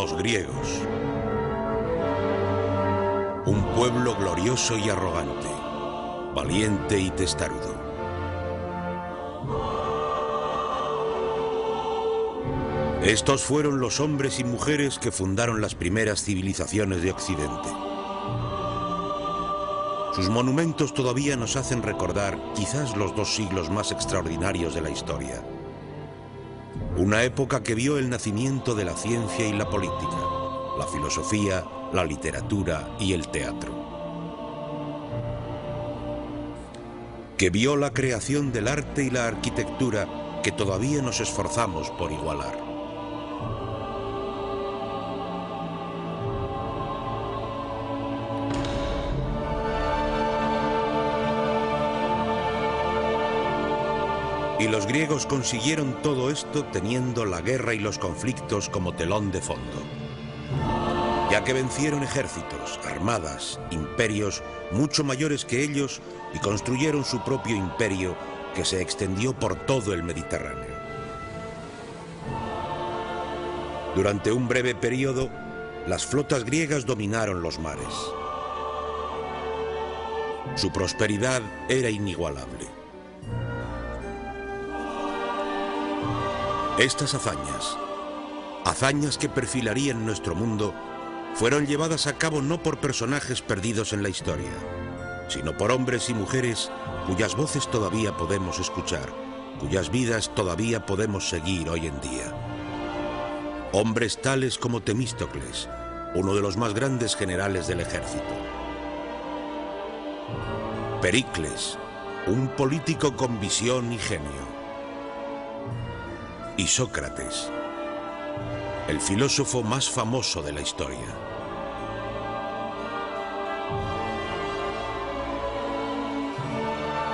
Los griegos. Un pueblo glorioso y arrogante, valiente y testarudo. Estos fueron los hombres y mujeres que fundaron las primeras civilizaciones de Occidente. Sus monumentos todavía nos hacen recordar quizás los 2 siglos más extraordinarios de la historia. Una época que vio el nacimiento de la ciencia y la política, la filosofía, la literatura y el teatro. Que vio la creación del arte y la arquitectura que todavía nos esforzamos por igualar. Y los griegos consiguieron todo esto teniendo la guerra y los conflictos como telón de fondo, ya que vencieron ejércitos, armadas, imperios mucho mayores que ellos y construyeron su propio imperio que se extendió por todo el Mediterráneo. Durante un breve periodo, las flotas griegas dominaron los mares. Su prosperidad era inigualable. Estas hazañas que perfilarían nuestro mundo, fueron llevadas a cabo no por personajes perdidos en la historia, sino por hombres y mujeres cuyas voces todavía podemos escuchar, cuyas vidas todavía podemos seguir hoy en día. Hombres tales como Temístocles, uno de los más grandes generales del ejército. Pericles, un político con visión y genio. Y Sócrates, el filósofo más famoso de la historia.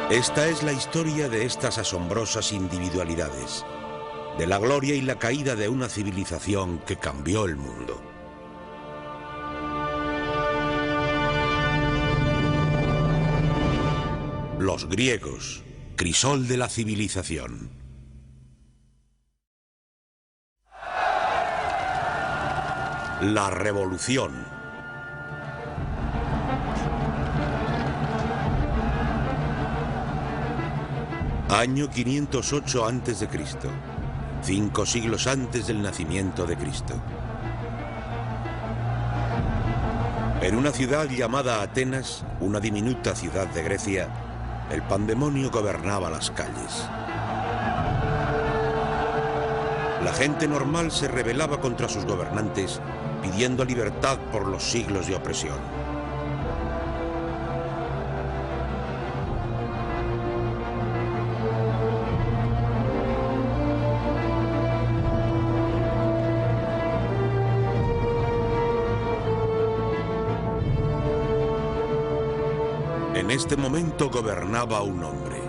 Esta es la historia de estas asombrosas individualidades, de la gloria y la caída de una civilización que cambió el mundo. Los griegos, crisol de la civilización. La revolución. Año 508 a.C., 5 siglos antes del nacimiento de Cristo. En una ciudad llamada Atenas, una diminuta ciudad de Grecia, el pandemonio gobernaba las calles. La gente normal se rebelaba contra sus gobernantes, pidiendo libertad por los siglos de opresión. En este momento gobernaba un hombre,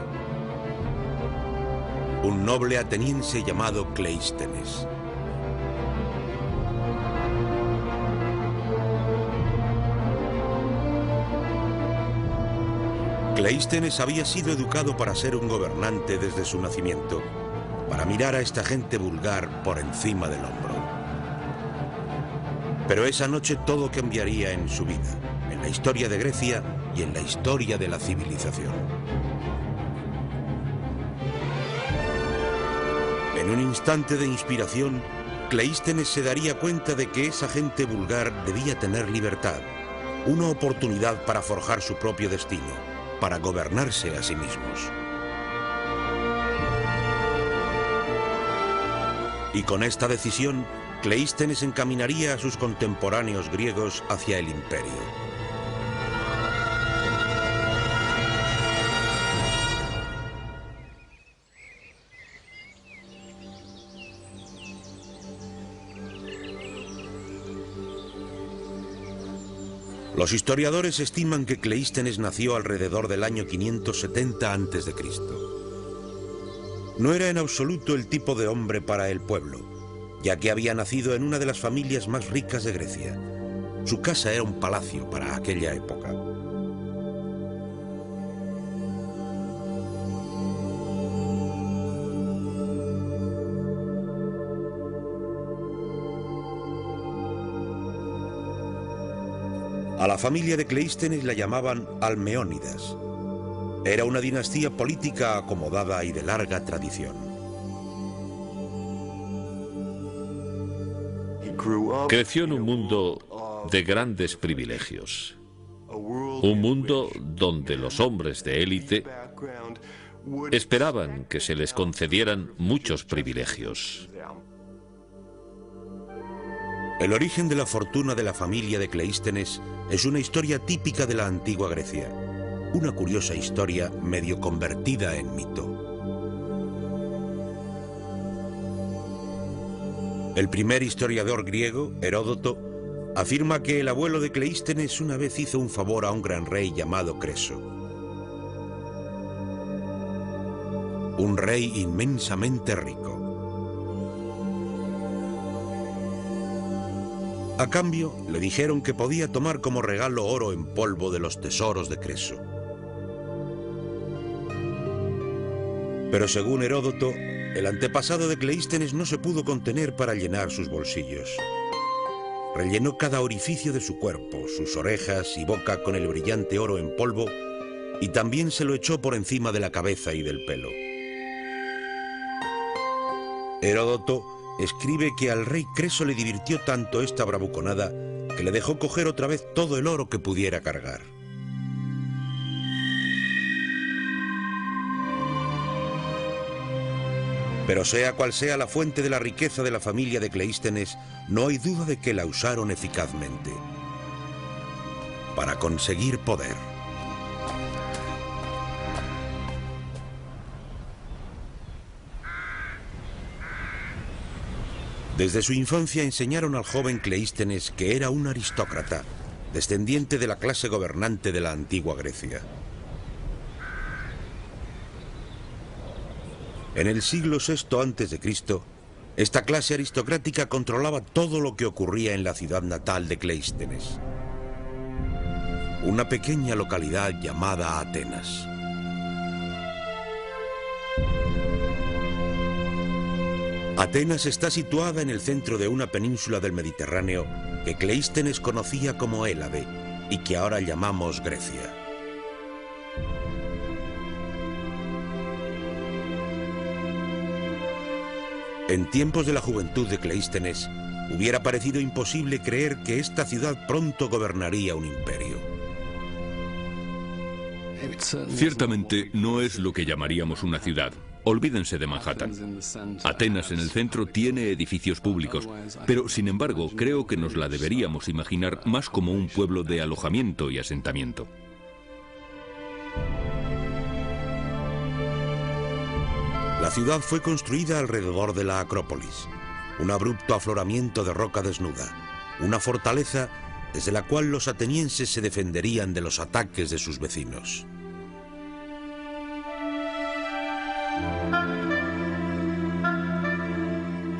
un noble ateniense llamado Cleístenes. Cleístenes había sido educado para ser un gobernante desde su nacimiento, para mirar a esta gente vulgar por encima del hombro. Pero esa noche todo cambiaría en su vida, en la historia de Grecia y en la historia de la civilización. En un instante de inspiración, Cleístenes se daría cuenta de que esa gente vulgar debía tener libertad, una oportunidad para forjar su propio destino, para gobernarse a sí mismos. Y con esta decisión, Cleístenes encaminaría a sus contemporáneos griegos hacia el imperio. Los historiadores estiman que Cleístenes nació alrededor del año 570 a.C. No era en absoluto el tipo de hombre para el pueblo, ya que había nacido en una de las familias más ricas de Grecia. Su casa era un palacio para aquella época. A la familia de Cleístenes la llamaban Almeónidas. Era una dinastía política acomodada y de larga tradición. Creció en un mundo de grandes privilegios. Un mundo donde los hombres de élite esperaban que se les concedieran muchos privilegios. El origen de la fortuna de la familia de Cleístenes es una historia típica de la antigua Grecia. Una curiosa historia medio convertida en mito. El primer historiador griego, Heródoto, afirma que el abuelo de Cleístenes una vez hizo un favor a un gran rey llamado Creso. Un rey inmensamente rico. A cambio, le dijeron que podía tomar como regalo oro en polvo de los tesoros de Creso. Pero según Heródoto, el antepasado de Cleístenes no se pudo contener para llenar sus bolsillos. Rellenó cada orificio de su cuerpo, sus orejas y boca con el brillante oro en polvo, y también se lo echó por encima de la cabeza y del pelo. Heródoto escribe que al rey Creso le divirtió tanto esta bravuconada que le dejó coger otra vez todo el oro que pudiera cargar. Pero sea cual sea la fuente de la riqueza de la familia de Cleístenes, no hay duda de que la usaron eficazmente para conseguir poder. Desde su infancia enseñaron al joven Cleístenes que era un aristócrata, descendiente de la clase gobernante de la antigua Grecia. En el siglo VI a.C., esta clase aristocrática controlaba todo lo que ocurría en la ciudad natal de Cleístenes, una pequeña localidad llamada Atenas. Atenas está situada en el centro de una península del Mediterráneo que Cleístenes conocía como Hélade y que ahora llamamos Grecia. En tiempos de la juventud de Cleístenes, hubiera parecido imposible creer que esta ciudad pronto gobernaría un imperio. Ciertamente no es lo que llamaríamos una ciudad. Olvídense de Manhattan. Atenas en el centro tiene edificios públicos, pero sin embargo creo que nos la deberíamos imaginar más como un pueblo de alojamiento y asentamiento. La ciudad fue construida alrededor de la Acrópolis, un abrupto afloramiento de roca desnuda, una fortaleza desde la cual los atenienses se defenderían de los ataques de sus vecinos.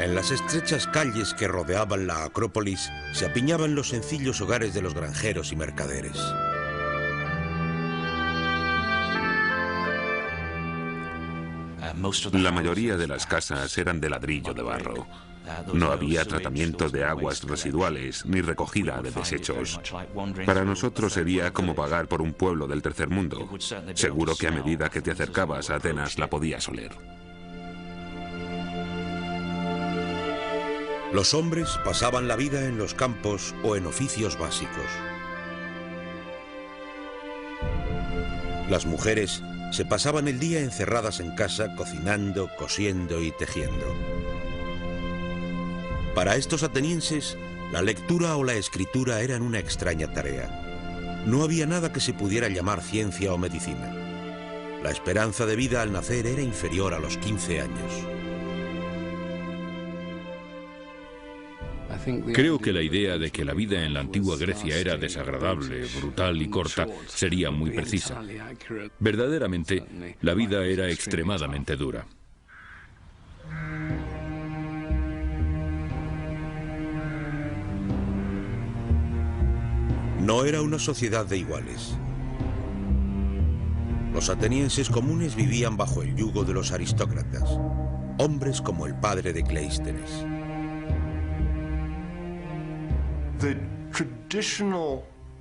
En las estrechas calles que rodeaban la Acrópolis se apiñaban los sencillos hogares de los granjeros y mercaderes. La mayoría de las casas eran de ladrillo de barro. No había tratamiento de aguas residuales ni recogida de desechos. Para nosotros sería como pagar por un pueblo del tercer mundo. Seguro que a medida que te acercabas a Atenas la podías oler. Los hombres pasaban la vida en los campos o en oficios básicos. Las mujeres se pasaban el día encerradas en casa, cocinando, cosiendo y tejiendo. Para estos atenienses, la lectura o la escritura eran una extraña tarea. No había nada que se pudiera llamar ciencia o medicina. La esperanza de vida al nacer era inferior a los 15 años. Creo que la idea de que la vida en la antigua Grecia era desagradable, brutal y corta sería muy precisa. Verdaderamente, la vida era extremadamente dura. No era una sociedad de iguales. Los atenienses comunes vivían bajo el yugo de los aristócratas, hombres como el padre de Cleístenes.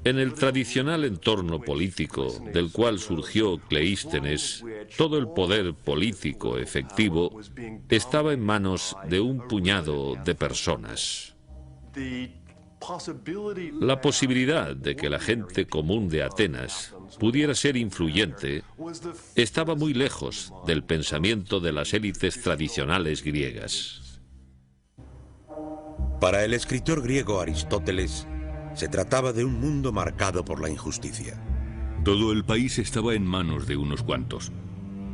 En el tradicional entorno político del cual surgió Cleístenes, todo el poder político efectivo estaba en manos de un puñado de personas. La posibilidad de que la gente común de Atenas pudiera ser influyente estaba muy lejos del pensamiento de las élites tradicionales griegas. Para el escritor griego Aristóteles, se trataba de un mundo marcado por la injusticia. Todo el país estaba en manos de unos cuantos.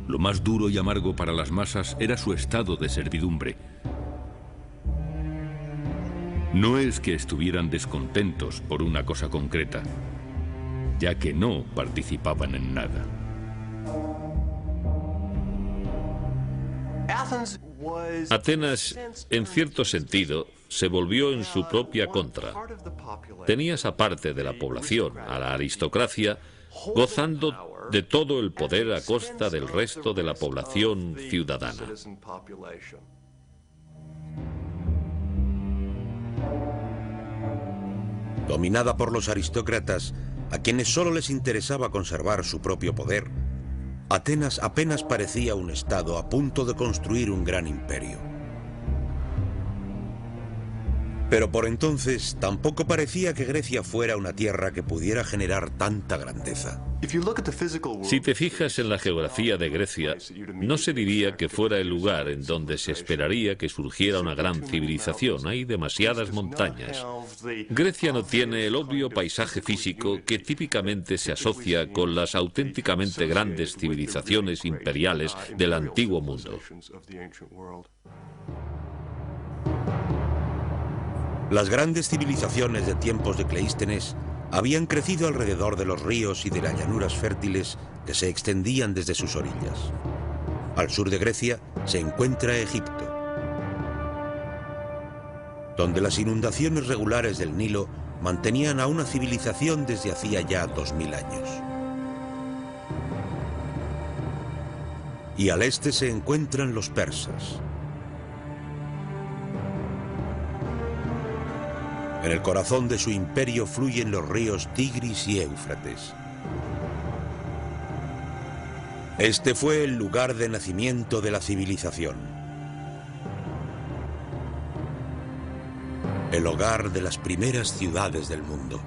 Lo más duro y amargo para las masas era su estado de servidumbre. No es que estuvieran descontentos por una cosa concreta, ya que no participaban en nada. Atenas, en cierto sentido, se volvió en su propia contra. Tenía esa parte de la población, a la aristocracia, gozando de todo el poder a costa del resto de la población ciudadana. Dominada por los aristócratas, a quienes solo les interesaba conservar su propio poder, Atenas apenas parecía un estado a punto de construir un gran imperio. Pero por entonces tampoco parecía que Grecia fuera una tierra que pudiera generar tanta grandeza. Si te fijas en la geografía de Grecia, no se diría que fuera el lugar en donde se esperaría que surgiera una gran civilización. Hay demasiadas montañas. Grecia no tiene el obvio paisaje físico que típicamente se asocia con las auténticamente grandes civilizaciones imperiales del antiguo mundo. Las grandes civilizaciones de tiempos de Cleístenes habían crecido alrededor de los ríos y de las llanuras fértiles que se extendían desde sus orillas. Al sur de Grecia se encuentra Egipto, donde las inundaciones regulares del Nilo mantenían a una civilización desde hacía ya 2000 años. Y al este se encuentran los persas. En el corazón de su imperio fluyen los ríos Tigris y Éufrates. Este fue el lugar de nacimiento de la civilización. El hogar de las primeras ciudades del mundo.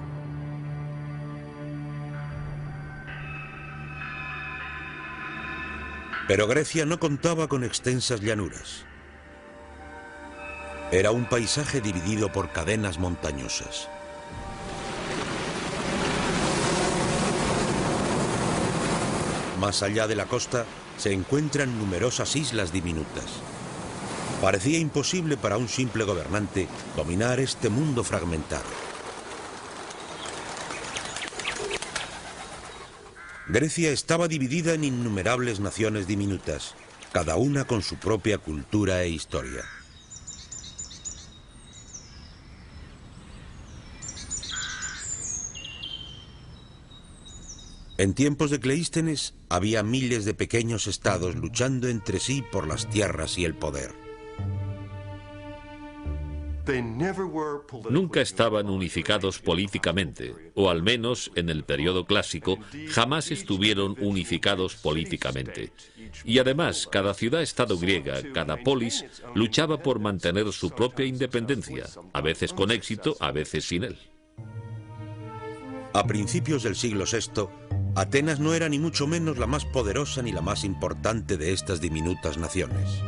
Pero Grecia no contaba con extensas llanuras. Era un paisaje dividido por cadenas montañosas. Más allá de la costa se encuentran numerosas islas diminutas. Parecía imposible para un simple gobernante dominar este mundo fragmentado. Grecia estaba dividida en innumerables naciones diminutas, cada una con su propia cultura e historia. En tiempos de Cleístenes había miles de pequeños estados luchando entre sí por las tierras y el poder. Nunca estaban unificados políticamente, o al menos en el periodo clásico, jamás estuvieron unificados políticamente. Y además, cada ciudad-estado griega, cada polis, luchaba por mantener su propia independencia, a veces con éxito, a veces sin él. A principios del siglo VI, Atenas no era ni mucho menos la más poderosa ni la más importante de estas diminutas naciones.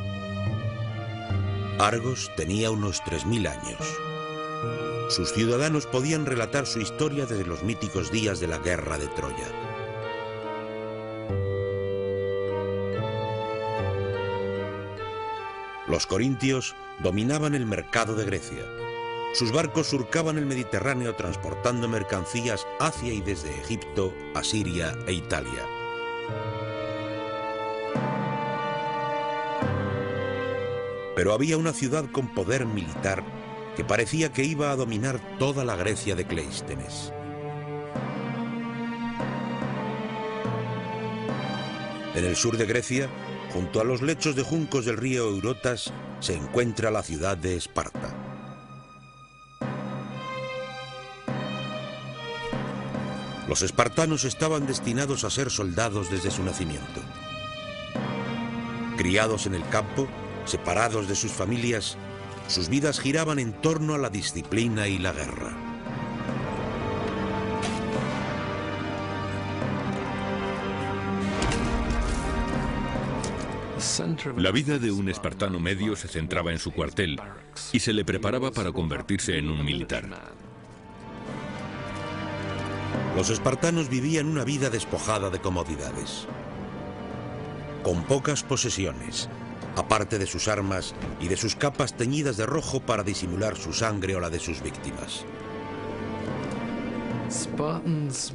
Argos tenía unos 3000 años. Sus ciudadanos podían relatar su historia desde los míticos días de la guerra de Troya. Los corintios dominaban el mercado de Grecia. Sus barcos surcaban el Mediterráneo transportando mercancías hacia y desde Egipto, Asiria e Italia. Pero había una ciudad con poder militar que parecía que iba a dominar toda la Grecia de Cleístenes. En el sur de Grecia, junto a los lechos de juncos del río Eurotas, se encuentra la ciudad de Esparta. Los espartanos estaban destinados a ser soldados desde su nacimiento. Criados en el campo, separados de sus familias, sus vidas giraban en torno a la disciplina y la guerra. La vida de un espartano medio se centraba en su cuartel y se le preparaba para convertirse en un militar. Los espartanos vivían una vida despojada de comodidades, con pocas posesiones, aparte de sus armas y de sus capas teñidas de rojo para disimular su sangre o la de sus víctimas.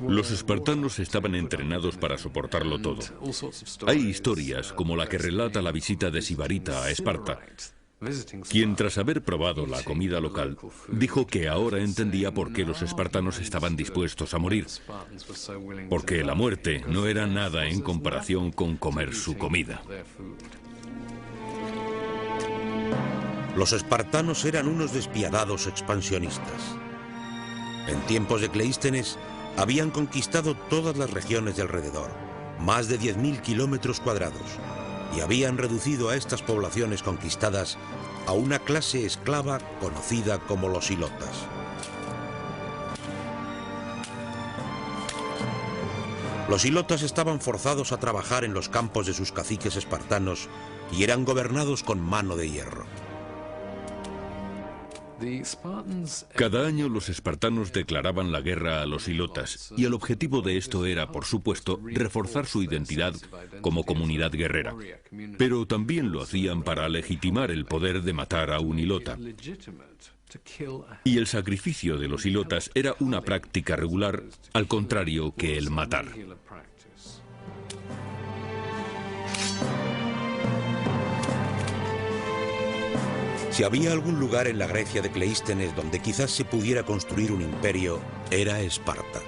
Los espartanos estaban entrenados para soportarlo todo. Hay historias como la que relata la visita de Sibarita a Esparta, quien tras haber probado la comida local, dijo que ahora entendía por qué los espartanos estaban dispuestos a morir, porque la muerte no era nada en comparación con comer su comida. Los espartanos eran unos despiadados expansionistas. En tiempos de Cleístenes habían conquistado todas las regiones de alrededor, más de 10.000 kilómetros cuadrados, y habían reducido a estas poblaciones conquistadas a una clase esclava conocida como los ilotas. Los ilotas estaban forzados a trabajar en los campos de sus caciques espartanos y eran gobernados con mano de hierro. Cada año los espartanos declaraban la guerra a los ilotas y el objetivo de esto era, por supuesto, reforzar su identidad como comunidad guerrera. Pero también lo hacían para legitimar el poder de matar a un ilota. Y el sacrificio de los ilotas era una práctica regular, al contrario que el matar. Si había algún lugar en la Grecia de Cleístenes donde quizás se pudiera construir un imperio, era Esparta.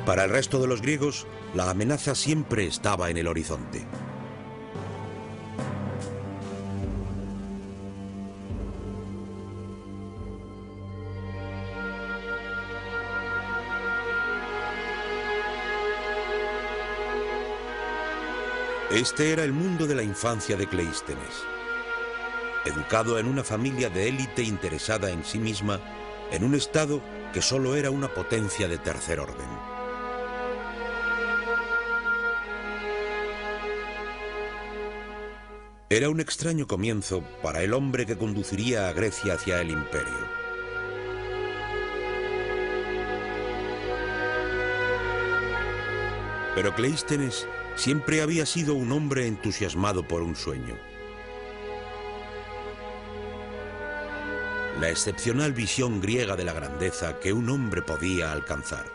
Para el resto de los griegos, la amenaza siempre estaba en el horizonte. Este era el mundo de la infancia de Cleístenes. Educado en una familia de élite interesada en sí misma, en un estado que solo era una potencia de tercer orden. Era un extraño comienzo para el hombre que conduciría a Grecia hacia el imperio. Pero Cleístenes siempre había sido un hombre entusiasmado por un sueño. La excepcional visión griega de la grandeza que un hombre podía alcanzar.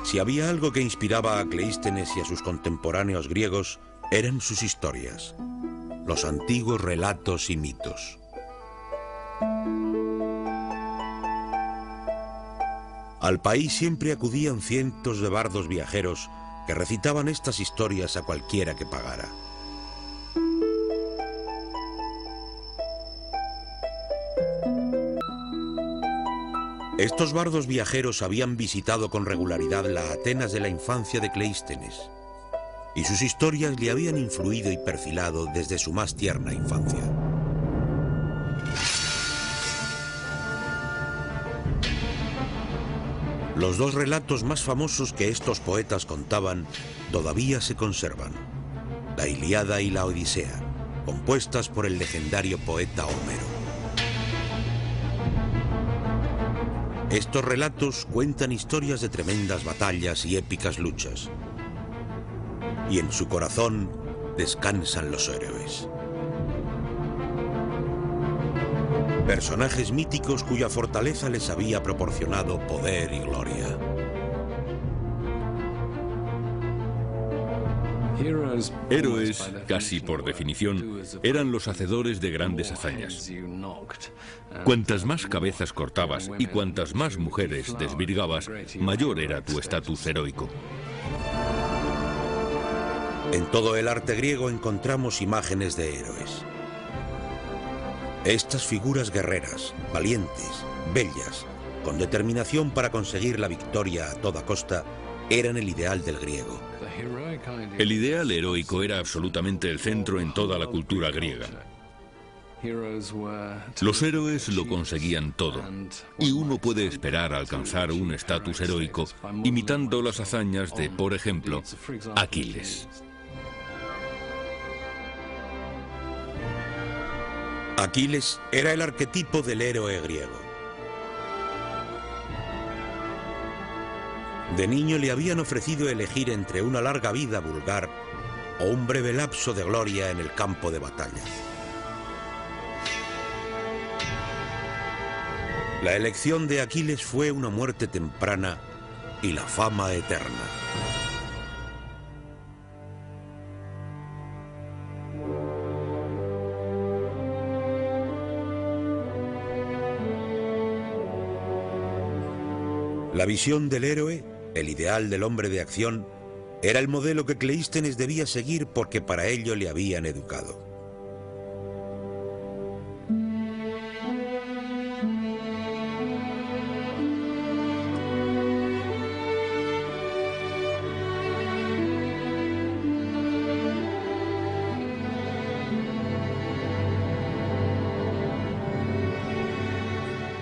Si había algo que inspiraba a Cleístenes y a sus contemporáneos griegos, eran sus historias, los antiguos relatos y mitos. Al país siempre acudían cientos de bardos viajeros que recitaban estas historias a cualquiera que pagara. Estos bardos viajeros habían visitado con regularidad la Atenas de la infancia de Cleístenes, y sus historias le habían influido y perfilado desde su más tierna infancia. Los dos relatos más famosos que estos poetas contaban todavía se conservan: la Ilíada y la Odisea, compuestas por el legendario poeta Homero. Estos relatos cuentan historias de tremendas batallas y épicas luchas, y en su corazón descansan los héroes. Personajes míticos cuya fortaleza les había proporcionado poder y gloria. Héroes, casi por definición, eran los hacedores de grandes hazañas. Cuantas más cabezas cortabas y cuantas más mujeres desvirgabas, mayor era tu estatus heroico. En todo el arte griego encontramos imágenes de héroes. Estas figuras guerreras, valientes, bellas, con determinación para conseguir la victoria a toda costa, eran el ideal del griego. El ideal heroico era absolutamente el centro en toda la cultura griega. Los héroes lo conseguían todo, y uno puede esperar alcanzar un estatus heroico imitando las hazañas de, por ejemplo, Aquiles. Aquiles era el arquetipo del héroe griego. De niño le habían ofrecido elegir entre una larga vida vulgar o un breve lapso de gloria en el campo de batalla. La elección de Aquiles fue una muerte temprana y la fama eterna. La visión del héroe, el ideal del hombre de acción, era el modelo que Cleístenes debía seguir porque para ello le habían educado.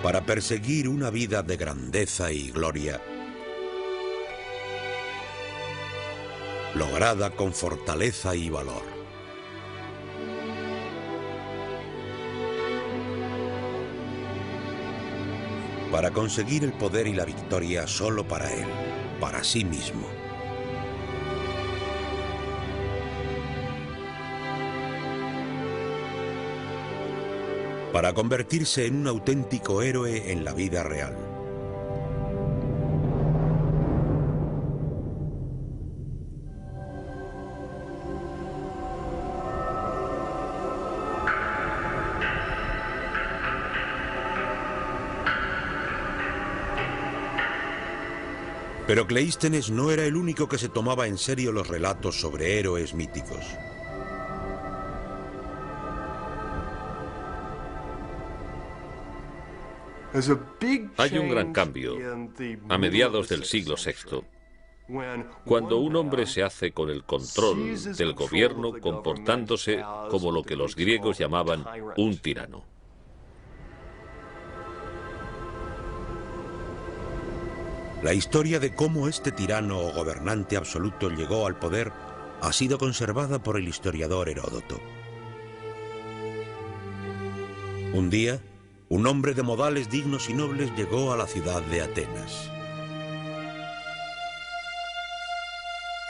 Para perseguir una vida de grandeza y gloria, lograda con fortaleza y valor. Para conseguir el poder y la victoria solo para él, para sí mismo. Para convertirse en un auténtico héroe en la vida real. Pero Cleístenes no era el único que se tomaba en serio los relatos sobre héroes míticos. Hay un gran cambio a mediados del siglo VI, cuando un hombre se hace con el control del gobierno comportándose como lo que los griegos llamaban un tirano. La historia de cómo este tirano o gobernante absoluto llegó al poder ha sido conservada por el historiador Heródoto. Un día, un hombre de modales dignos y nobles llegó a la ciudad de Atenas.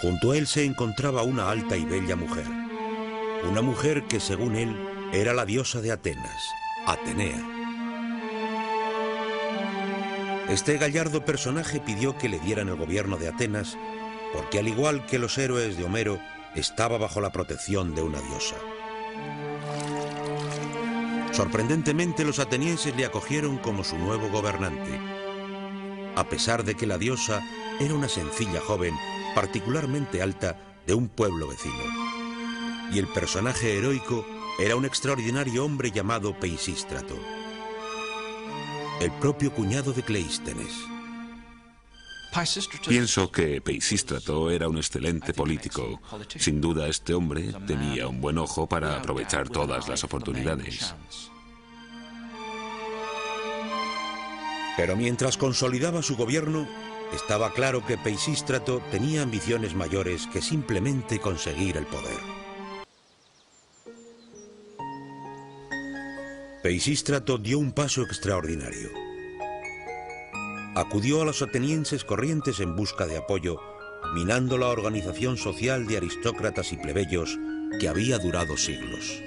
Junto a él se encontraba una alta y bella mujer. Una mujer que, según él, era la diosa de Atenas, Atenea. Este gallardo personaje pidió que le dieran el gobierno de Atenas porque, al igual que los héroes de Homero, estaba bajo la protección de una diosa. Sorprendentemente, los atenienses le acogieron como su nuevo gobernante, a pesar de que la diosa era una sencilla joven, particularmente alta, de un pueblo vecino. Y el personaje heroico era un extraordinario hombre llamado Peisístrato, el propio cuñado de Cleístenes. Pienso que Peisístrato era un excelente político. Sin duda, este hombre tenía un buen ojo para aprovechar todas las oportunidades. Pero mientras consolidaba su gobierno, estaba claro que Peisístrato tenía ambiciones mayores que simplemente conseguir el poder. Peisístrato dio un paso extraordinario. Acudió a los atenienses corrientes en busca de apoyo, minando la organización social de aristócratas y plebeyos que había durado siglos.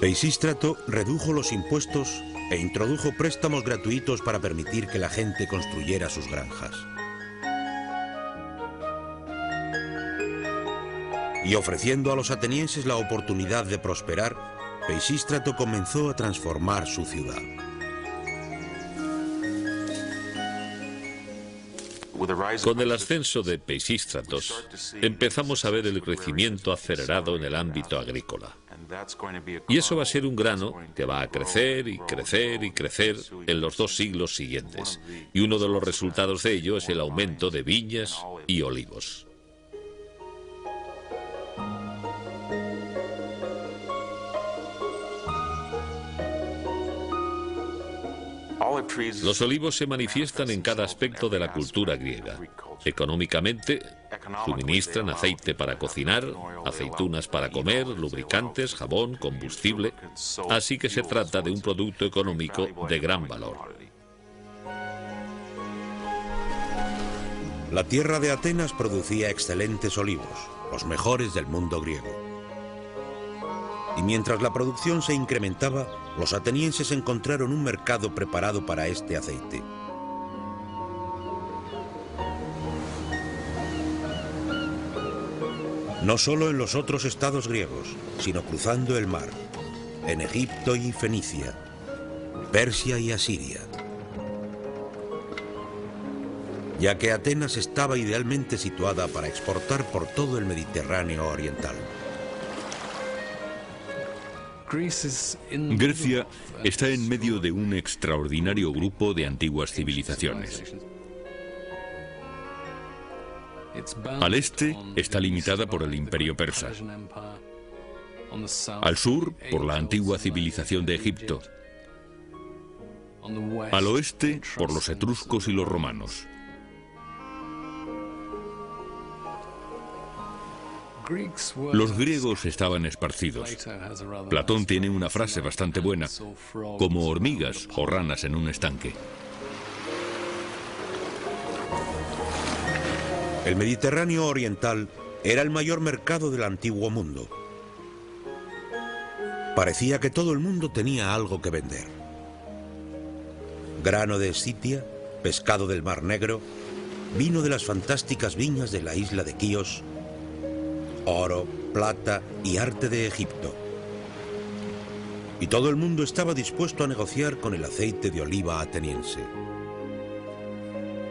Peisístrato redujo los impuestos e introdujo préstamos gratuitos para permitir que la gente construyera sus granjas. Y ofreciendo a los atenienses la oportunidad de prosperar, Peisístrato comenzó a transformar su ciudad. Con el ascenso de Peisístratos, empezamos a ver el crecimiento acelerado en el ámbito agrícola. Y eso va a ser un grano que va a crecer y crecer y crecer en los 2 siglos siguientes. Y uno de los resultados de ello es el aumento de viñas y olivos. Los olivos se manifiestan en cada aspecto de la cultura griega. Económicamente, suministran aceite para cocinar, aceitunas para comer, lubricantes, jabón, combustible, así que se trata de un producto económico de gran valor. La tierra de Atenas producía excelentes olivos, los mejores del mundo griego. Y mientras la producción se incrementaba, los atenienses encontraron un mercado preparado para este aceite. No solo en los otros estados griegos, sino cruzando el mar, en Egipto y Fenicia, Persia y Asiria. Ya que Atenas estaba idealmente situada para exportar por todo el Mediterráneo oriental. Grecia está en medio de un extraordinario grupo de antiguas civilizaciones. Al este está limitada por el Imperio Persa. Al sur, por la antigua civilización de Egipto. Al oeste, por los etruscos y los romanos. Los griegos estaban esparcidos. Platón tiene una frase bastante buena, como hormigas o ranas en un estanque. El Mediterráneo oriental era el mayor mercado del antiguo mundo. Parecía que todo el mundo tenía algo que vender. Grano de Escitia, pescado del Mar Negro, vino de las fantásticas viñas de la isla de Quíos, oro, plata y arte de Egipto. Y todo el mundo estaba dispuesto a negociar con el aceite de oliva ateniense.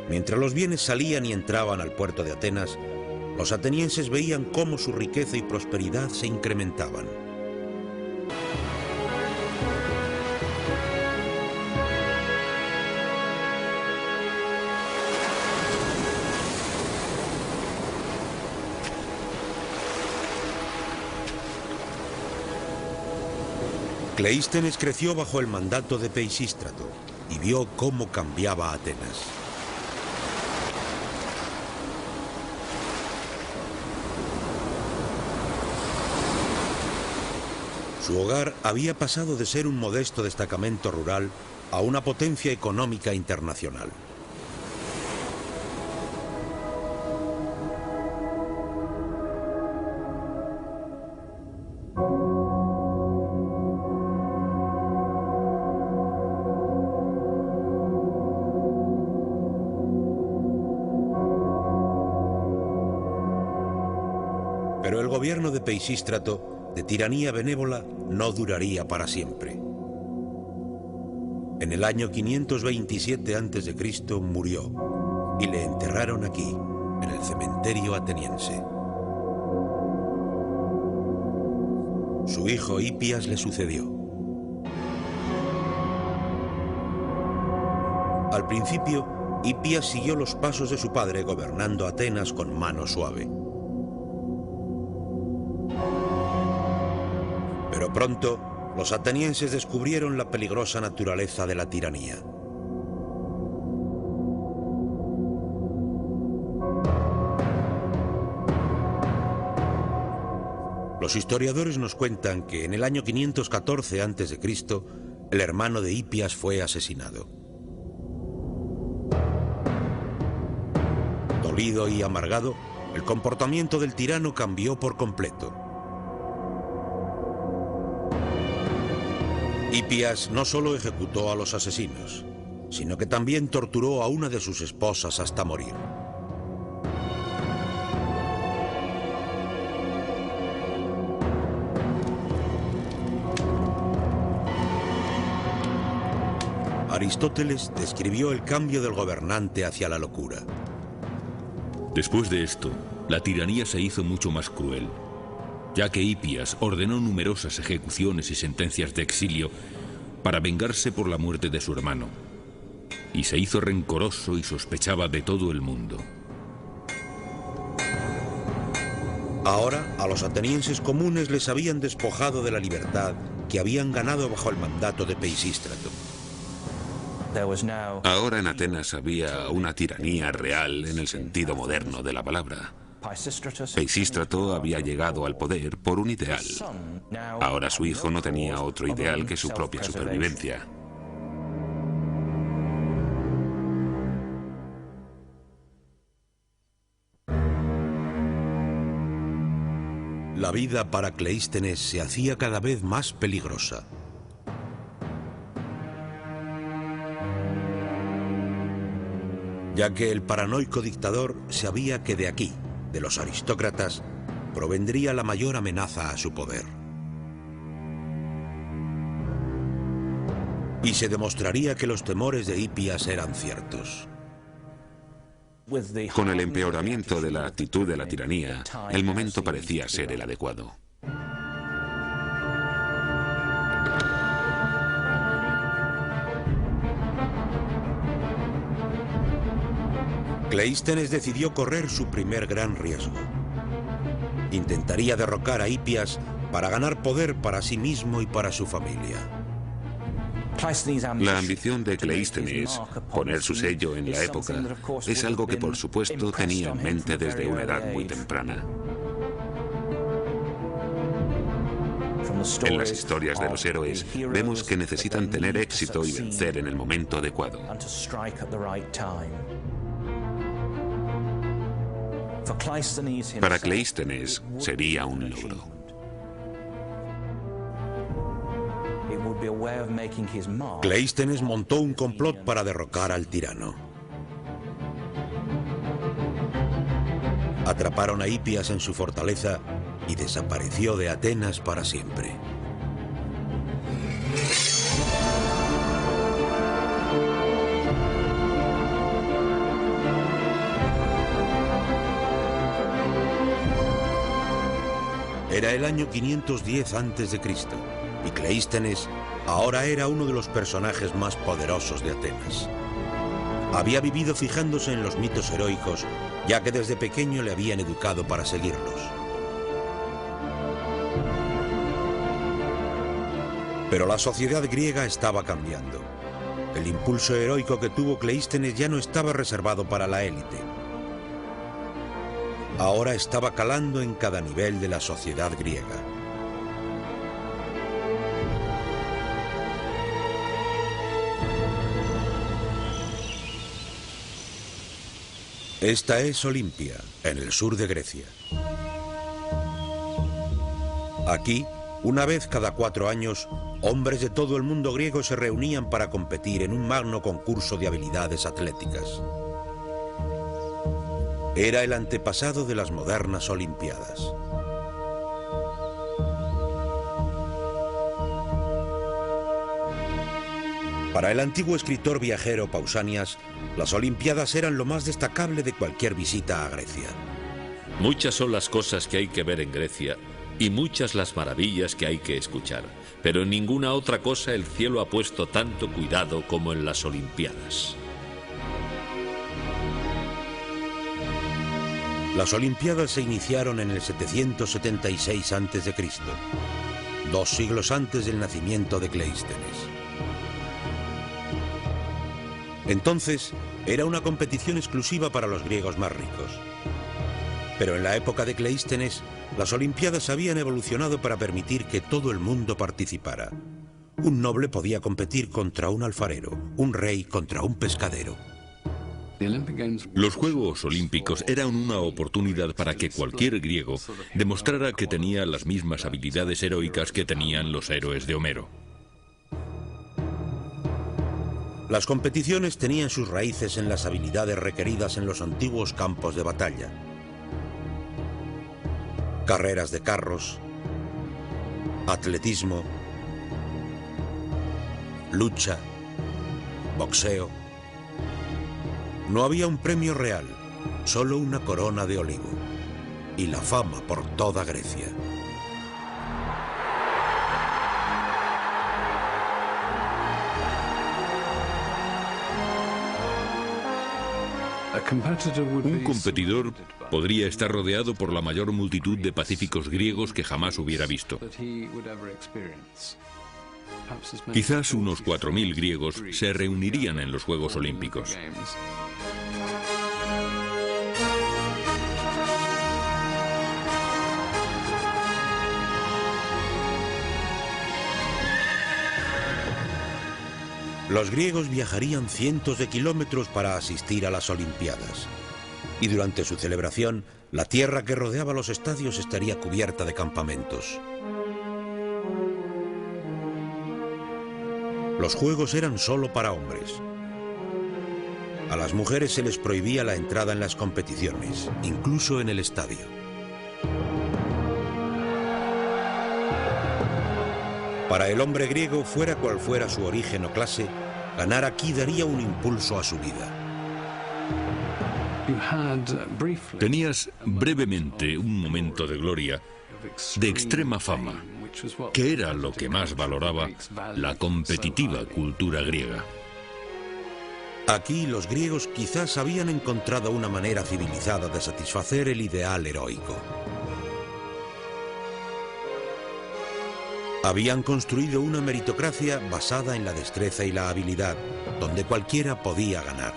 Mientras los bienes salían y entraban al puerto de Atenas, los atenienses veían cómo su riqueza y prosperidad se incrementaban. Cleístenes creció bajo el mandato de Peisístrato y vio cómo cambiaba Atenas. Su hogar había pasado de ser un modesto destacamento rural a una potencia económica internacional. Pero el gobierno de Peisístrato, de tiranía benévola, no duraría para siempre. En el año 527 a.C. murió y le enterraron aquí, en el cementerio ateniense. Su hijo Hipias le sucedió. Al principio, Hipias siguió los pasos de su padre gobernando Atenas con mano suave. Pero pronto, los atenienses descubrieron la peligrosa naturaleza de la tiranía. Los historiadores nos cuentan que en el año 514 a.C., el hermano de Hipias fue asesinado. Dolido y amargado, el comportamiento del tirano cambió por completo. Hipias no solo ejecutó a los asesinos, sino que también torturó a una de sus esposas hasta morir. Aristóteles describió el cambio del gobernante hacia la locura. Después de esto, la tiranía se hizo mucho más cruel, ya que Hipias ordenó numerosas ejecuciones y sentencias de exilio para vengarse por la muerte de su hermano, y se hizo rencoroso y sospechaba de todo el mundo. Ahora, a los atenienses comunes les habían despojado de la libertad que habían ganado bajo el mandato de Peisístrato. Ahora en Atenas había una tiranía real en el sentido moderno de la palabra. Peisístrato había llegado al poder por un ideal. Ahora su hijo no tenía otro ideal que su propia supervivencia. La vida para Cleístenes se hacía cada vez más peligrosa. Ya que el paranoico dictador sabía que de aquí, de los aristócratas, provendría la mayor amenaza a su poder. Y se demostraría que los temores de Hipias eran ciertos. Con el empeoramiento de la actitud de la tiranía, el momento parecía ser el adecuado. Cleístenes decidió correr su primer gran riesgo. Intentaría derrocar a Hipias para ganar poder para sí mismo y para su familia. La ambición de Cleístenes, poner su sello en la época, es algo que por supuesto tenía en mente desde una edad muy temprana. En las historias de los héroes vemos que necesitan tener éxito y vencer en el momento adecuado. Para Cleístenes sería un logro. Cleístenes montó un complot para derrocar al tirano. Atraparon a Hipias en su fortaleza y desapareció de Atenas para siempre. Era el año 510 a.C. y Cleístenes ahora era uno de los personajes más poderosos de Atenas. Había vivido fijándose en los mitos heroicos, ya que desde pequeño le habían educado para seguirlos. Pero la sociedad griega estaba cambiando. El impulso heroico que tuvo Cleístenes ya no estaba reservado para la élite. Ahora estaba calando en cada nivel de la sociedad griega. Esta es Olimpia, en el sur de Grecia. Aquí, una vez cada 4 años, hombres de todo el mundo griego se reunían para competir en un magno concurso de habilidades atléticas. Era el antepasado de las modernas Olimpiadas. Para el antiguo escritor viajero Pausanias, las Olimpiadas eran lo más destacable de cualquier visita a Grecia. Muchas son las cosas que hay que ver en Grecia y muchas las maravillas que hay que escuchar, pero en ninguna otra cosa el cielo ha puesto tanto cuidado como en las Olimpiadas. Las Olimpiadas se iniciaron en el 776 a.C., 2 siglos antes del nacimiento de Cleístenes. Entonces, era una competición exclusiva para los griegos más ricos. Pero en la época de Cleístenes, las Olimpiadas habían evolucionado para permitir que todo el mundo participara. Un noble podía competir contra un alfarero, un rey contra un pescadero. Los Juegos Olímpicos eran una oportunidad para que cualquier griego demostrara que tenía las mismas habilidades heroicas que tenían los héroes de Homero. Las competiciones tenían sus raíces en las habilidades requeridas en los antiguos campos de batalla. Carreras de carros, atletismo, lucha, boxeo. No había un premio real, solo una corona de olivo y la fama por toda Grecia. Un competidor podría estar rodeado por la mayor multitud de pacíficos griegos que jamás hubiera visto. Quizás unos 4.000 griegos se reunirían en los Juegos Olímpicos. Los griegos viajarían cientos de kilómetros para asistir a las Olimpiadas. Y durante su celebración, la tierra que rodeaba los estadios estaría cubierta de campamentos. Los juegos eran solo para hombres. A las mujeres se les prohibía la entrada en las competiciones, incluso en el estadio. Para el hombre griego, fuera cual fuera su origen o clase, ganar aquí daría un impulso a su vida. Tenías brevemente un momento de gloria, de extrema fama, que era lo que más valoraba la competitiva cultura griega. Aquí los griegos quizás habían encontrado una manera civilizada de satisfacer el ideal heroico. Habían construido una meritocracia basada en la destreza y la habilidad, donde cualquiera podía ganar.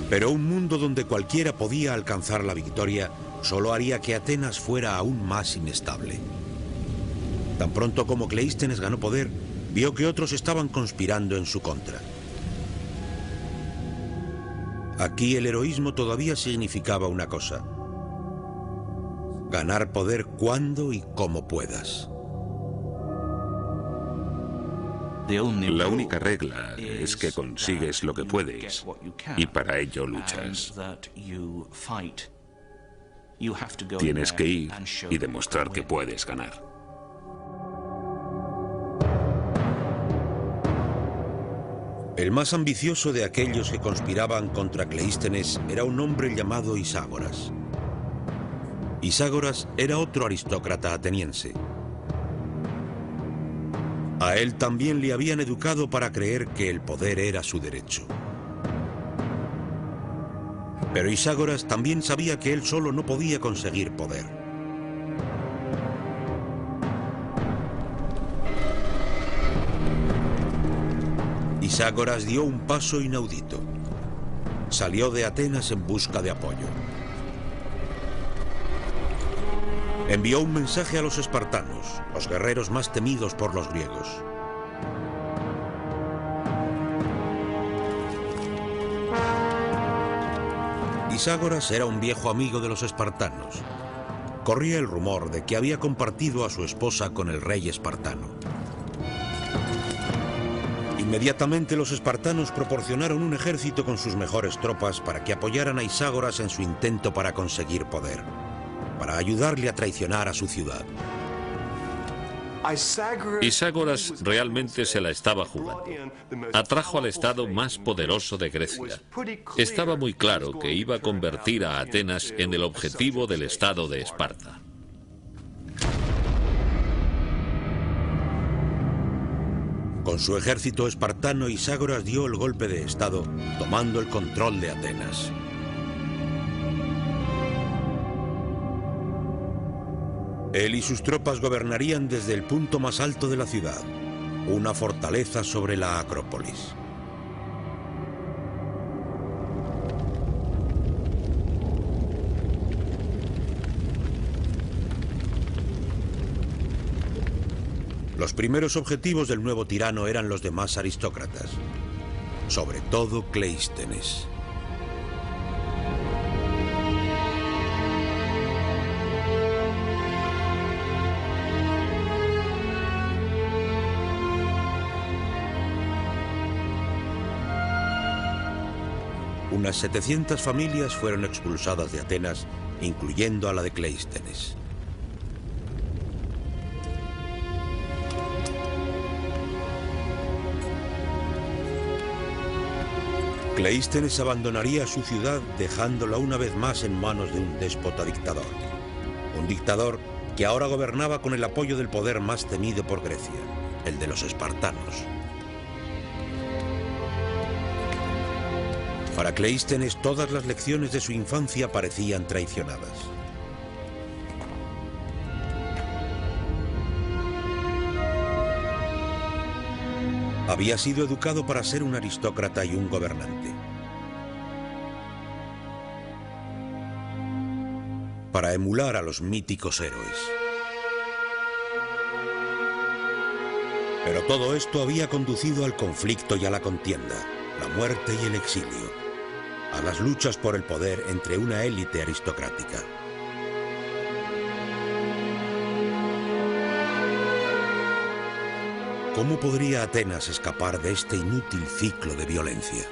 Pero un mundo donde cualquiera podía alcanzar la victoria solo haría que Atenas fuera aún más inestable. Tan pronto como Cleístenes ganó poder, vio que otros estaban conspirando en su contra. Aquí el heroísmo todavía significaba una cosa: ganar poder cuando y como puedas. La única regla es que consigues lo que puedes y para ello luchas. Tienes que ir y demostrar que puedes ganar. El más ambicioso de aquellos que conspiraban contra Cleístenes era un hombre llamado Iságoras. Iságoras era otro aristócrata ateniense. A él también le habían educado para creer que el poder era su derecho. Pero Iságoras también sabía que él solo no podía conseguir poder. Iságoras dio un paso inaudito. Salió de Atenas en busca de apoyo. Envió un mensaje a los espartanos, los guerreros más temidos por los griegos. Iságoras era un viejo amigo de los espartanos. Corría el rumor de que había compartido a su esposa con el rey espartano. Inmediatamente los espartanos proporcionaron un ejército con sus mejores tropas para que apoyaran a Iságoras en su intento para conseguir poder, para ayudarle a traicionar a su ciudad. Iságoras realmente se la estaba jugando. Atrajo al estado más poderoso de Grecia. Estaba muy claro que iba a convertir a Atenas en el objetivo del estado de Esparta. Con su ejército espartano, Iságoras dio el golpe de estado, tomando el control de Atenas. Él y sus tropas gobernarían desde el punto más alto de la ciudad, una fortaleza sobre la Acrópolis. Los primeros objetivos del nuevo tirano eran los demás aristócratas, sobre todo Cleístenes. Unas 700 familias fueron expulsadas de Atenas, incluyendo a la de Cleístenes. Cleístenes abandonaría su ciudad, dejándola una vez más en manos de un déspota dictador. Un dictador que ahora gobernaba con el apoyo del poder más temido por Grecia, el de los espartanos. Para Cleístenes, todas las lecciones de su infancia parecían traicionadas. Había sido educado para ser un aristócrata y un gobernante. Para emular a los míticos héroes. Pero todo esto había conducido al conflicto y a la contienda, la muerte y el exilio, a las luchas por el poder entre una élite aristocrática. ¿Cómo podría Atenas escapar de este inútil ciclo de violencia?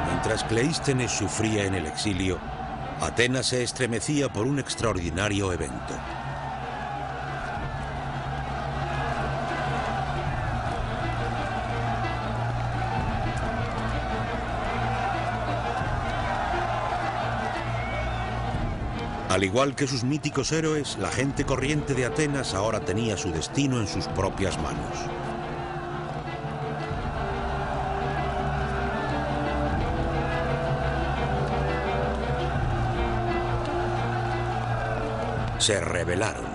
Mientras Cleístenes sufría en el exilio, Atenas se estremecía por un extraordinario evento. Al igual que sus míticos héroes, la gente corriente de Atenas ahora tenía su destino en sus propias manos. Se rebelaron.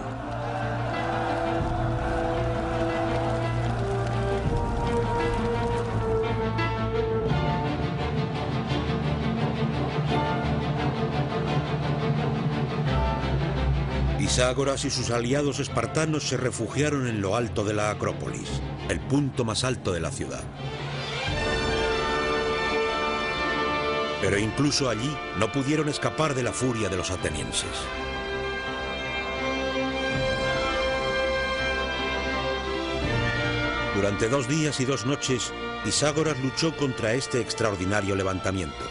Pitágoras y sus aliados espartanos se refugiaron en lo alto de la Acrópolis, el punto más alto de la ciudad. Pero incluso allí no pudieron escapar de la furia de los atenienses. Durante 2 días y 2 noches, Pitágoras luchó contra este extraordinario levantamiento,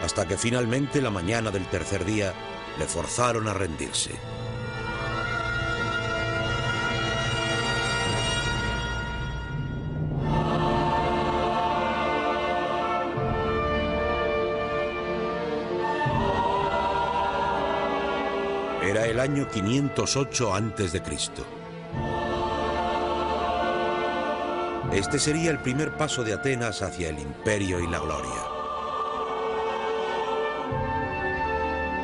hasta que finalmente, la mañana del tercer día, le forzaron a rendirse. Era el año 508 a.C. Este sería el primer paso de Atenas hacia el imperio y la gloria.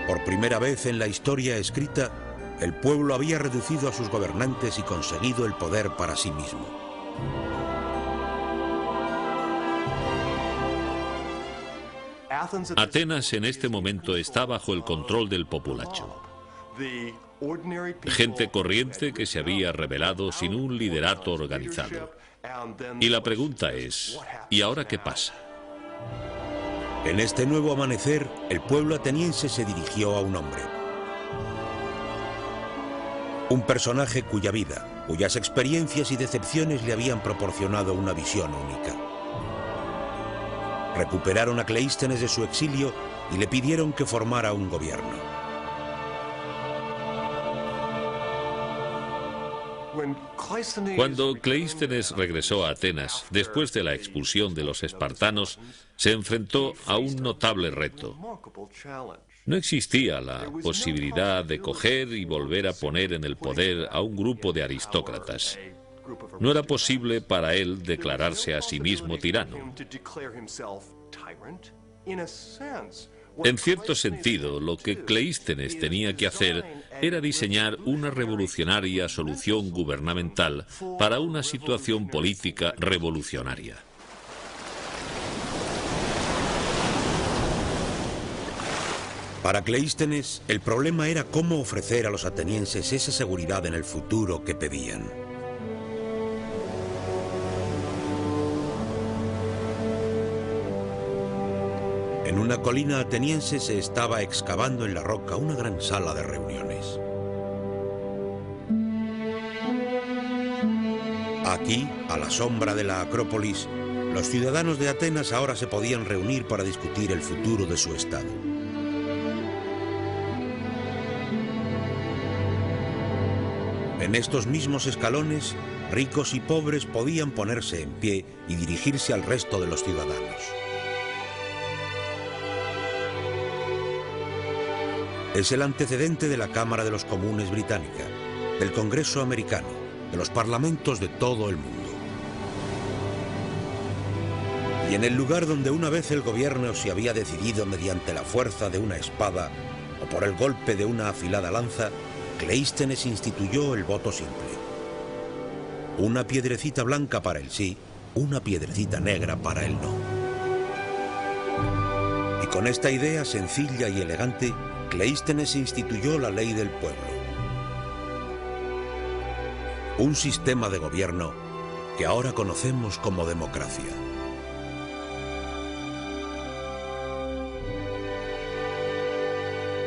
Por primera vez en la historia escrita, el pueblo había reducido a sus gobernantes y conseguido el poder para sí mismo. Atenas en este momento está bajo el control del populacho. Gente corriente que se había rebelado sin un liderato organizado. Y la pregunta es, ¿y ahora qué pasa? En este nuevo amanecer, el pueblo ateniense se dirigió a un hombre. Un personaje cuya vida, cuyas experiencias y decepciones le habían proporcionado una visión única. Recuperaron a Cleístenes de su exilio y le pidieron que formara un gobierno. Cuando Cleístenes regresó a Atenas, después de la expulsión de los espartanos, se enfrentó a un notable reto. No existía la posibilidad de coger y volver a poner en el poder a un grupo de aristócratas. No era posible para él declararse a sí mismo tirano. En cierto sentido, lo que Cleístenes tenía que hacer era diseñar una revolucionaria solución gubernamental para una situación política revolucionaria. Para Cleístenes, el problema era cómo ofrecer a los atenienses esa seguridad en el futuro que pedían. En una colina ateniense se estaba excavando en la roca una gran sala de reuniones. Aquí, a la sombra de la Acrópolis, los ciudadanos de Atenas ahora se podían reunir para discutir el futuro de su estado. En estos mismos escalones, ricos y pobres podían ponerse en pie y dirigirse al resto de los ciudadanos. Es el antecedente de la Cámara de los Comunes británica, del Congreso americano, de los parlamentos de todo el mundo. Y en el lugar donde una vez el gobierno se había decidido mediante la fuerza de una espada o por el golpe de una afilada lanza, Cleístenes instituyó el voto simple. Una piedrecita blanca para el sí, una piedrecita negra para el no. Y con esta idea sencilla y elegante, Cleístenes instituyó la ley del pueblo. Un sistema de gobierno que ahora conocemos como democracia.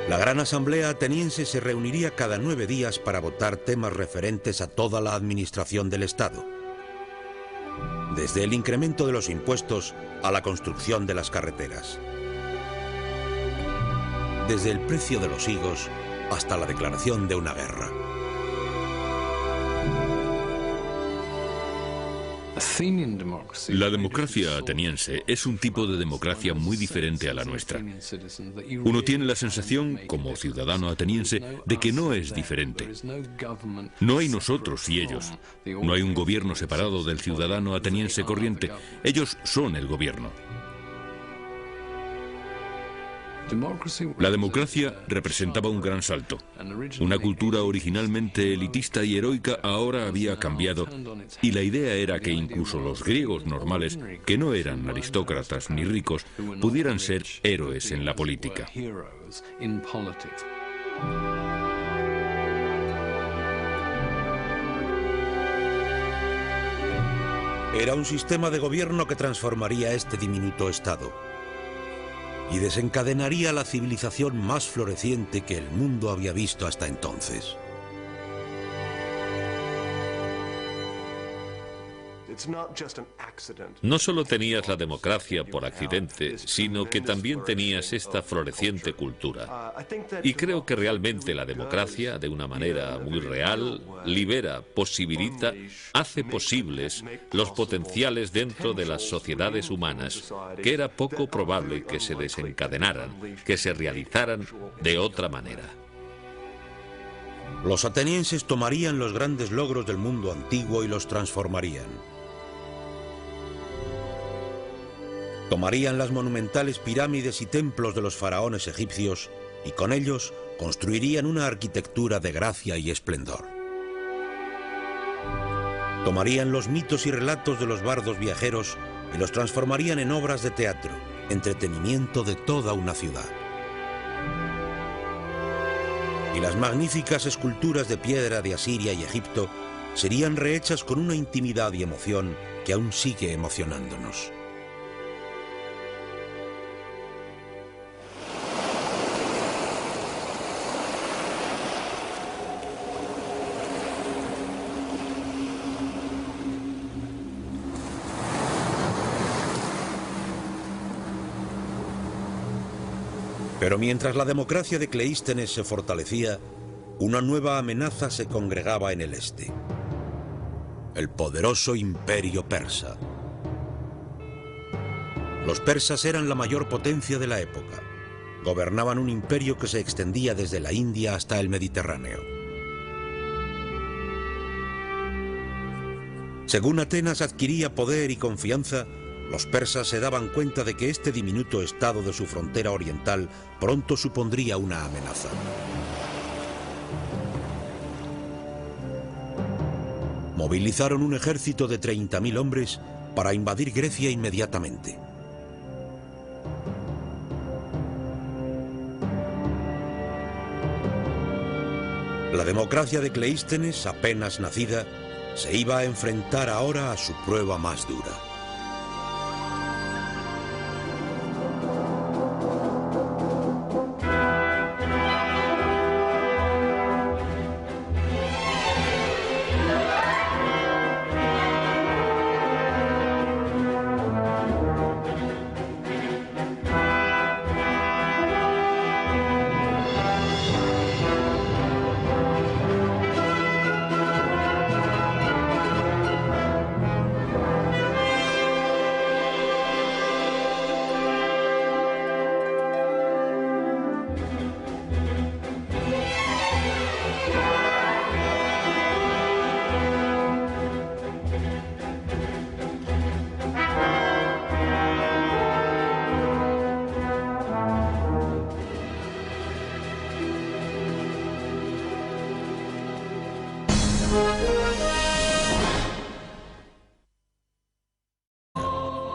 La Gran Asamblea ateniense se reuniría cada 9 días para votar temas referentes a toda la administración del Estado, desde el incremento de los impuestos a la construcción de las carreteras, desde el precio de los higos hasta la declaración de una guerra. La democracia ateniense es un tipo de democracia muy diferente a la nuestra. Uno tiene la sensación, como ciudadano ateniense, de que no es diferente. No hay nosotros y ellos. No hay un gobierno separado del ciudadano ateniense corriente. Ellos son el gobierno. La democracia representaba un gran salto. Una cultura originalmente elitista y heroica ahora había cambiado, y la idea era que incluso los griegos normales, que no eran aristócratas ni ricos, pudieran ser héroes en la política. Era un sistema de gobierno que transformaría este diminuto estado y desencadenaría la civilización más floreciente que el mundo había visto hasta entonces. No solo tenías la democracia por accidente, sino que también tenías esta floreciente cultura. Y creo que realmente la democracia, de una manera muy real, libera, posibilita, hace posibles los potenciales dentro de las sociedades humanas, que era poco probable que se desencadenaran, que se realizaran de otra manera. Los atenienses tomarían los grandes logros del mundo antiguo y los transformarían. Tomarían las monumentales pirámides y templos de los faraones egipcios y con ellos construirían una arquitectura de gracia y esplendor. Tomarían los mitos y relatos de los bardos viajeros y los transformarían en obras de teatro, entretenimiento de toda una ciudad. Y las magníficas esculturas de piedra de Asiria y Egipto serían rehechas con una intimidad y emoción que aún sigue emocionándonos. Pero mientras la democracia de Cleístenes se fortalecía, una nueva amenaza se congregaba en el este: el poderoso imperio persa. Los persas eran la mayor potencia de la época. Gobernaban un imperio que se extendía desde la India hasta el Mediterráneo. Según Atenas adquiría poder y confianza, los persas se daban cuenta de que este diminuto estado de su frontera oriental pronto supondría una amenaza. Movilizaron un ejército de 30.000 hombres para invadir Grecia inmediatamente. La democracia de Cleístenes, apenas nacida, se iba a enfrentar ahora a su prueba más dura.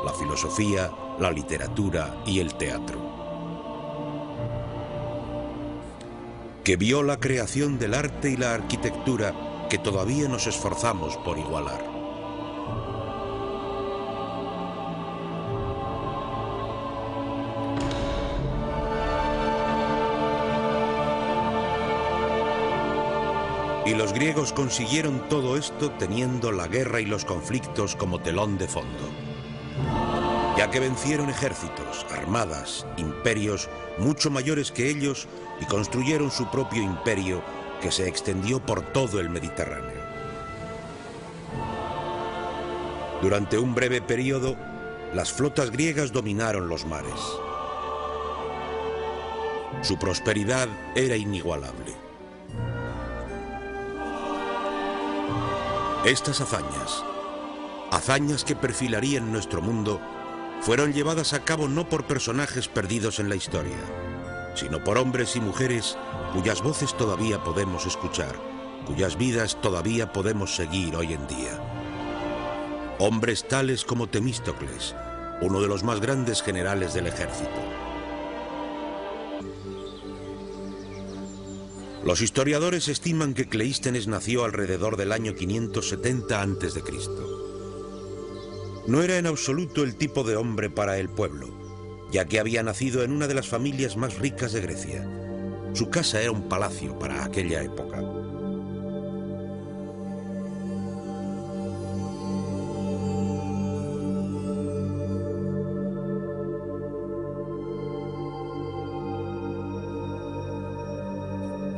la filosofía, la literatura y el teatro. Que vio la creación del arte y la arquitectura que todavía nos esforzamos por igualar. Y los griegos consiguieron todo esto teniendo la guerra y los conflictos como telón de fondo, ya que vencieron ejércitos, armadas, imperios mucho mayores que ellos y construyeron su propio imperio que se extendió por todo el Mediterráneo. Durante un breve periodo, las flotas griegas dominaron los mares. Su prosperidad era inigualable. Estas hazañas que perfilarían nuestro mundo, fueron llevadas a cabo no por personajes perdidos en la historia, sino por hombres y mujeres cuyas voces todavía podemos escuchar, cuyas vidas todavía podemos seguir hoy en día. Hombres tales como Temístocles, uno de los más grandes generales del ejército. Los historiadores estiman que Cleístenes nació alrededor del año 570 a.C. No era en absoluto el tipo de hombre para el pueblo, ya que había nacido en una de las familias más ricas de Grecia. Su casa era un palacio para aquella época.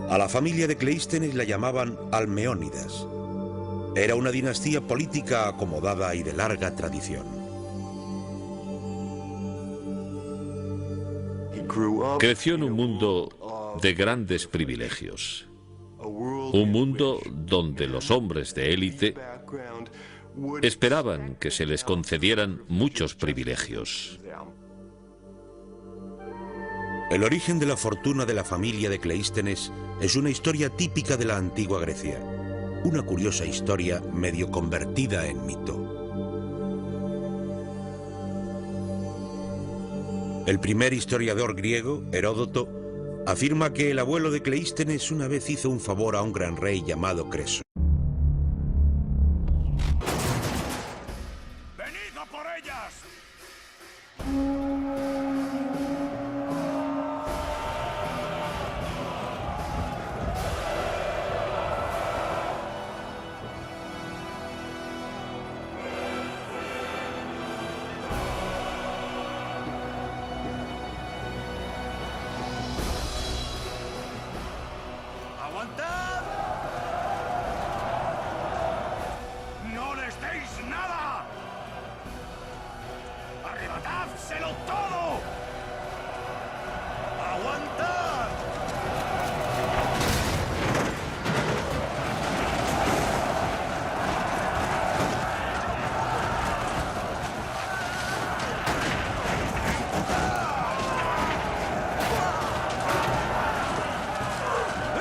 A la familia de Cleístenes la llamaban Almeónidas. Era una dinastía política acomodada y de larga tradición. Creció en un mundo de grandes privilegios. Un mundo donde los hombres de élite esperaban que se les concedieran muchos privilegios. El origen de la fortuna de la familia de Cleístenes es una historia típica de la antigua Grecia. Una curiosa historia medio convertida en mito. El primer historiador griego, Heródoto, afirma que el abuelo de Cleístenes una vez hizo un favor a un gran rey llamado Creso. ¡Venid a por ellas! ¡Aguantad! ¡No les deis nada! ¡Arrebatádselo todo! ¡Aguantad!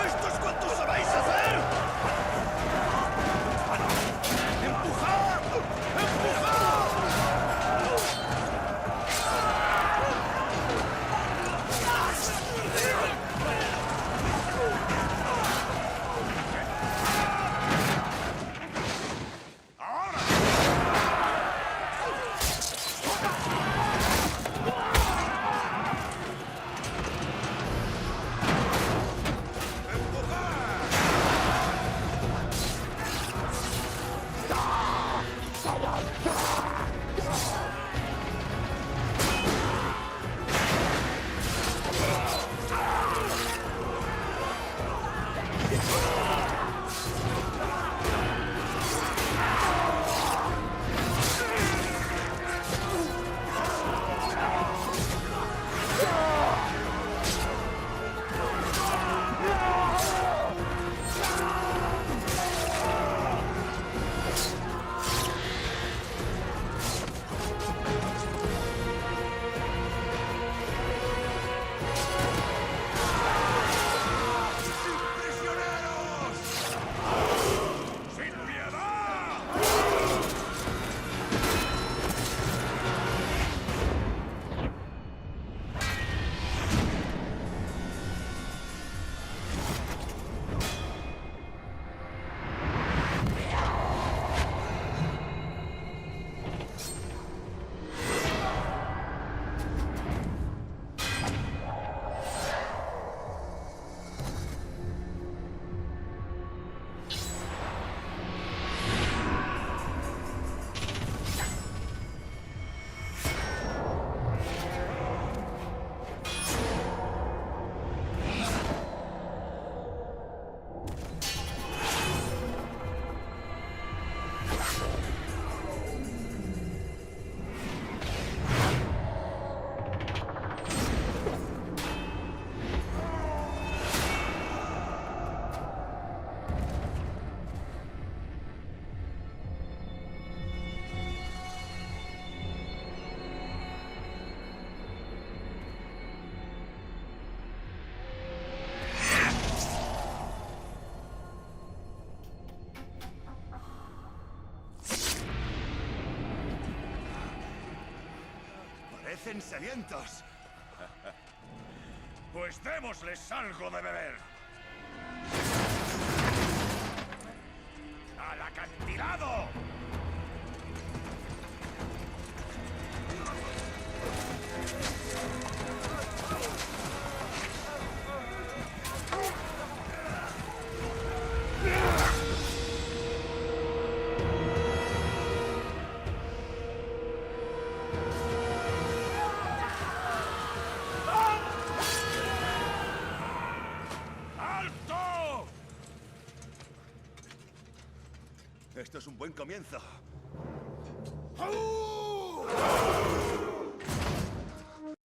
¡Esto es cuanto sabéis hacer! ¡Empujad! ¡Empujad! Parecen sedientos. Pues démosles algo de beber. ¡Al acantilado! ¡Alto! Esto es un buen comienzo.